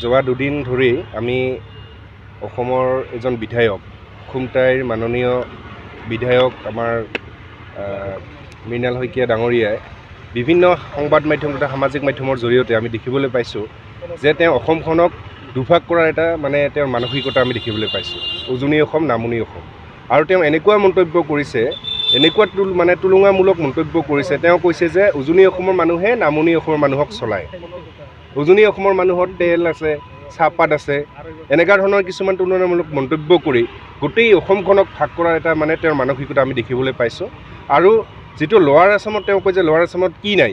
যোৱা দুদিন ধৰি আমি অসমৰ এজন বিধায়ক খুমটাইৰ মাননীয় বিধায়ক আমাৰ মৃণাল শইকীয়া ডাঙৰীয়াই বিভিন্ন সংবাদ মাধ্যম তথা সামাজিক মাধ্যমৰ জৰিয়তে আমি দেখিবলৈ পাইছোঁ যে তেওঁ অসমখনক দুভাগ কৰাৰ এটা তেওঁৰ মানসিকতা আমি দেখিবলৈ পাইছোঁ। উজনি অসম নামনি অসম আৰু তেওঁ এনেকুৱা মন্তব্য কৰিছে এনেকুৱা তুলনামূলক মন্তব্য কৰিছে। তেওঁ কৈছে যে উজনি অসমৰ মানুহে নামনি অসমৰ মানুহক চলায়, উজনি অসমৰ মানুহৰ তেল আছে চাহপাত আছে এনেকুৱা ধৰণৰ কিছুমান তুলনামূলক মন্তব্য কৰি গোটেই অসমখনক ভাগ কৰাৰ এটা তেওঁৰ মানসিকতা আমি দেখিবলৈ পাইছোঁ। আৰু যিটো লোৱাৰ আসামত তেওঁ কয় যে লোৱাৰ আসামত কি নাই,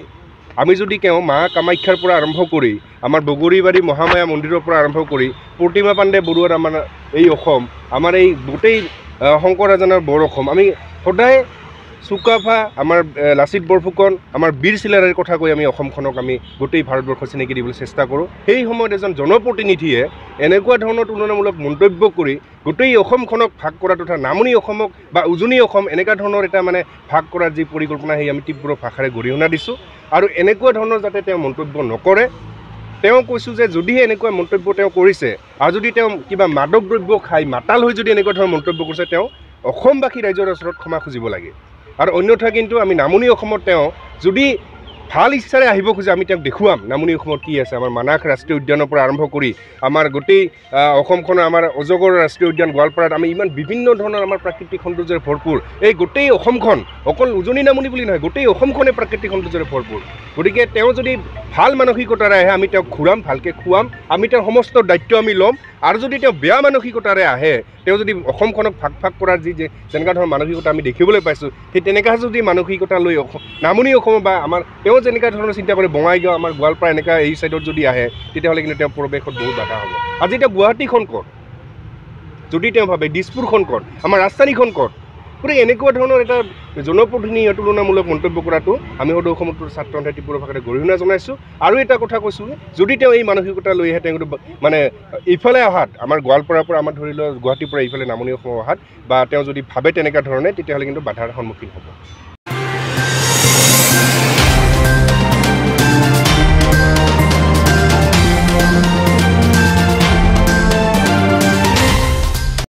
আমি যদি কওঁ মা কামাখ্যাৰ পৰা আৰম্ভ কৰি আমাৰ বগৰীবাৰী মহামায়া মন্দিৰৰ পৰা আৰম্ভ কৰি প্ৰতিমা পাণ্ডে বৰুৱাৰ আমাৰ এই অসম, আমাৰ এই গোটেই শংকৰ ৰাজানৰ বৰ অসম, আমি সদায় চুকাফা আমাৰ লাচিত বৰফুকন আমাৰ বীৰ চিলাৰায়ৰ কথা কৈ আমি অসমখনক আমি গোটেই ভাৰতবৰ্ষ চিনাকি দিবলৈ চেষ্টা কৰোঁ। সেই সময়ত এজন জনপ্ৰতিনিধিয়ে এনেকুৱা ধৰণৰ তুলনামূলক মন্তব্য কৰি গোটেই অসমখনক ভাগ কৰা তথা নামনি অসমক বা উজনি অসম এনেকুৱা ধৰণৰ এটা ভাগ কৰাৰ যি পৰিকল্পনা সেই আমি তীব্ৰ ভাষাৰে গৰিহণা দিছোঁ। আৰু এনেকুৱা ধৰণৰ যাতে তেওঁ মন্তব্য নকৰে। তেওঁ কৈছোঁ যে যদিহে এনেকুৱা মন্তব্য তেওঁ কৰিছে আৰু যদি তেওঁ কিবা মাদক দ্ৰব্য খাই মাতাল হৈ যদি এনেকুৱা ধৰণৰ মন্তব্য কৰিছে তেওঁ অসমবাসী ৰাইজৰ ওচৰত ক্ষমা খুজিব লাগে। আৰু অন্যথা কিন্তু আমি নামনি অসমত তেওঁ যদি ভাল ইচ্ছাৰে আহিব খোজে আমি তেওঁক দেখুৱাম নামনি অসমত কি আছে। আমাৰ মানাহ ৰাষ্ট্ৰীয় উদ্যানৰ পৰা আৰম্ভ কৰি আমাৰ গোটেই অসমখনৰ আমাৰ অজগৰ ৰাষ্ট্ৰীয় উদ্যান গোৱালপাৰাত আমি ইমান বিভিন্ন ধৰণৰ আমাৰ প্ৰাকৃতিক সৌন্দৰ্যৰে ভৰপূৰ। এই গোটেই অসমখন অকল উজনি নামনি বুলি নহয়, গোটেই অসমখনে প্ৰাকৃতিক সৌন্দৰ্যৰে ভৰপূৰ। গতিকে তেওঁ যদি ভাল মানসিকতাৰে আহে আমি তেওঁক ঘূৰাম, ভালকৈ খুৱাম, আমি তেওঁৰ সমস্ত দায়িত্ব আমি ল'ম। আৰু যদি তেওঁ বেয়া মানসিকতাৰে আহে, তেওঁ যদি অসমখনক ভাগ কৰাৰ যেনেকুৱা ধৰণৰ মানসিকতা আমি দেখিবলৈ পাইছোঁ সেই তেনেকুৱা যদি মানসিকতা লৈ নামনি অসম বা আমাৰ তেওঁ যেনেকুৱা ধৰণৰ চিন্তা কৰে বঙাইগাঁও আমাৰ গোৱালপাৰা এনেকুৱা এই ছাইডত যদি আহে তেতিয়াহ'লে কিন্তু তেওঁ পৰিৱেশত বহুত বাধা হ'ব। আজি এতিয়া গুৱাহাটীখন ক'ত যদি তেওঁ ভাবে, দিছপুৰখন ক'ত, আমাৰ ৰাজধানীখন ক'ত? গতিকে এনেকুৱা ধৰণৰ এটা জনপ্ৰতিনিধিয়ে তুলনামূলক মন্তব্য কৰাটো আমি সদৌ অসম ছাত্ৰ সন্থাই তীব্ৰ ভাষাৰে গৰিহণা জনাইছোঁ। আৰু এটা কথা কৈছোঁ, যদি তেওঁ এই মানসিকতা লৈ আহে তেওঁ ইফালে অহাত আমাৰ গোৱালপাৰাৰ পৰা আমাৰ ধৰি লওক গুৱাহাটীৰ পৰা ইফালে নামনি অসম অহাত বা তেওঁ যদি ভাবে তেনেকুৱা ধৰণে তেতিয়াহ'লে কিন্তু বাধাৰ সন্মুখীন হ'ব।